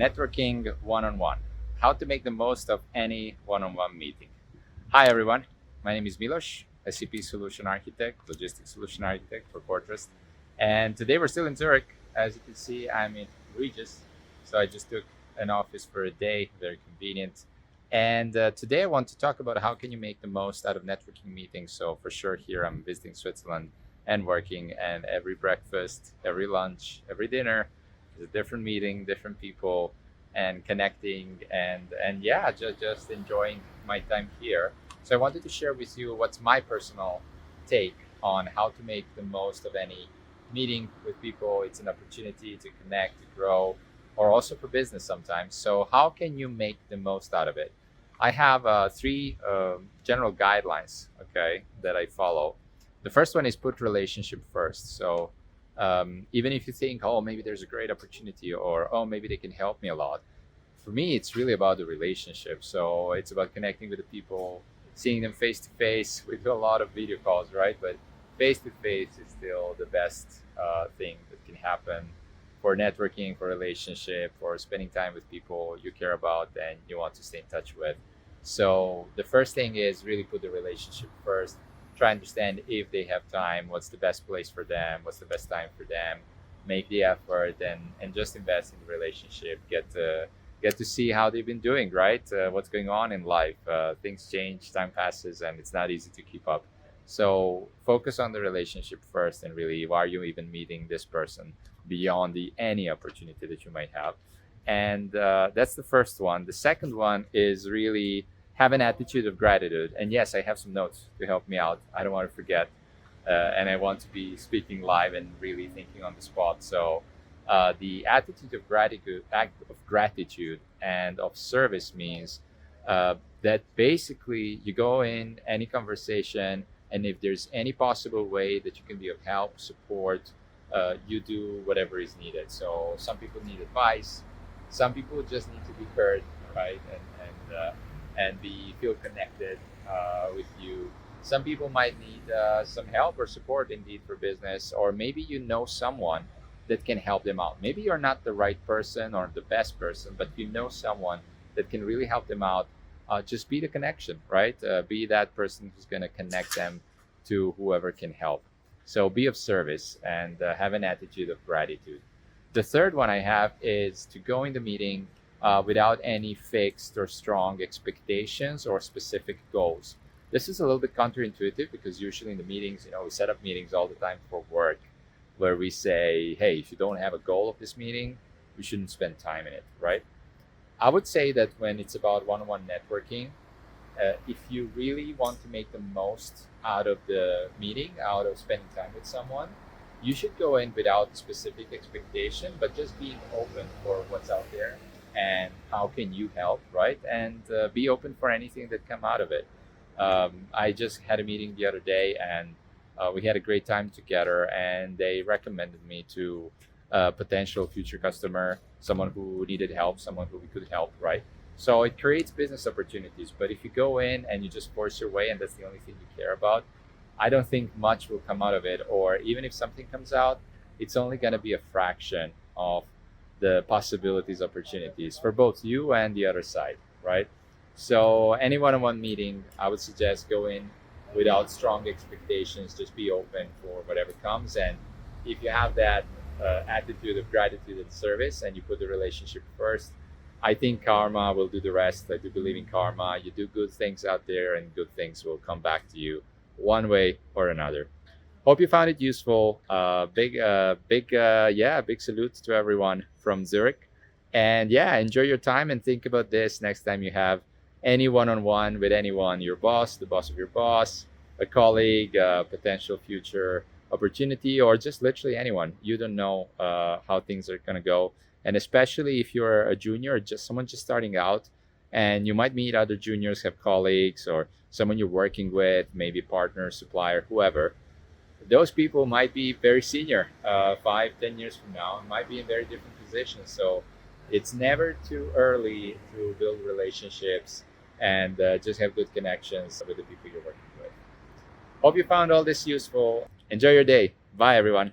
Networking one-on-one. How to make the most of any one-on-one meeting. Hi everyone, my name is Milos, SCP Solution Architect, Logistics Solution Architect for Fortress. And today we're still in Zurich. As you can see, I'm in Regis. So I just took an office for a day, very convenient. And today I want to talk about how can you make the most out of networking meetings. So for sure here I'm visiting Switzerland and working, and every breakfast, every lunch, every dinner is a different meeting, different people, and connecting, and yeah, just enjoying my time here. So I wanted to share with you what's my personal take on how to make the most of any meeting with people. It's an opportunity to connect, to grow, or also for business sometimes. So how can you make the most out of it? I have three general guidelines, okay, that I follow. The first one is put relationship first. So even if you think, oh, maybe there's a great opportunity, or oh, maybe they can help me a lot. For me, it's really about the relationship. So it's about connecting with the people, seeing them face to face. We do a lot of video calls, right? But face to face is still the best thing that can happen for networking, for relationship, for spending time with people you care about and you want to stay in touch with. So the first thing is really put the relationship first. Try and understand if they have time, what's the best place for them, what's the best time for them. Make the effort and just invest in the relationship. Get to see how they've been doing, right? What's going on in life. Things change, time passes, and it's not easy to keep up. So focus on the relationship first, and really, why are you even meeting this person beyond the any opportunity that you might have? And that's the first one. The second one is really have an attitude of gratitude. And yes, I have some notes to help me out. I don't want to forget, and I want to be speaking live and really thinking on the spot. So the attitude of gratitude, act of gratitude, and of service means that basically you go in any conversation, and if there's any possible way that you can be of help, support, you do whatever is needed. So some people need advice, some people just need to be heard, right? And be feel connected with you. Some people might need some help or support indeed for business, or maybe you know someone that can help them out. Maybe you're not the right person or the best person, but you know someone that can really help them out. Just be the connection, right? Be that person who's going to connect them to whoever can help. So be of service and have an attitude of gratitude. The third one I have is to go in the meeting without any fixed or strong expectations or specific goals. This is a little bit counterintuitive because usually in the meetings, we set up meetings all the time for work where we say, hey, if you don't have a goal of this meeting, you shouldn't spend time in it, right? I would say that when it's about one-on-one networking, if you really want to make the most out of the meeting, out of spending time with someone, you should go in without specific expectation, but just being open for what's out there and how can you help, right? And be open for anything that come out of it. I just had a meeting the other day, and we had a great time together, and they recommended me to a potential future customer, someone who needed help, someone who we could help, right? So it creates business opportunities. But if you go in and you just force your way and that's the only thing you care about, I don't think much will come out of it. Or even if something comes out, it's only going to be a fraction of the possibilities, opportunities for both you and the other side, right? So any one-on-one meeting, I would suggest go in without strong expectations. Just be open for whatever comes. And if you have that attitude of gratitude and service, and you put the relationship first, I think karma will do the rest. I do believe in karma. You do good things out there, and good things will come back to you one way or another. Hope you found it useful. Big salute to everyone from Zurich. And yeah, enjoy your time and think about this next time you have any one-on-one with anyone, your boss, the boss of your boss, a colleague, a potential future opportunity, or just literally anyone. You don't know how things are going to go. And especially if you're a junior or just someone just starting out, and you might meet other juniors, have colleagues, or someone you're working with, maybe partner, supplier, whoever. Those people might be very senior 5-10 years from now, and might be in very different positions. So it's never too early to build relationships and just have good connections with the people you're working with. Hope you found all this useful. Enjoy your day. Bye, everyone.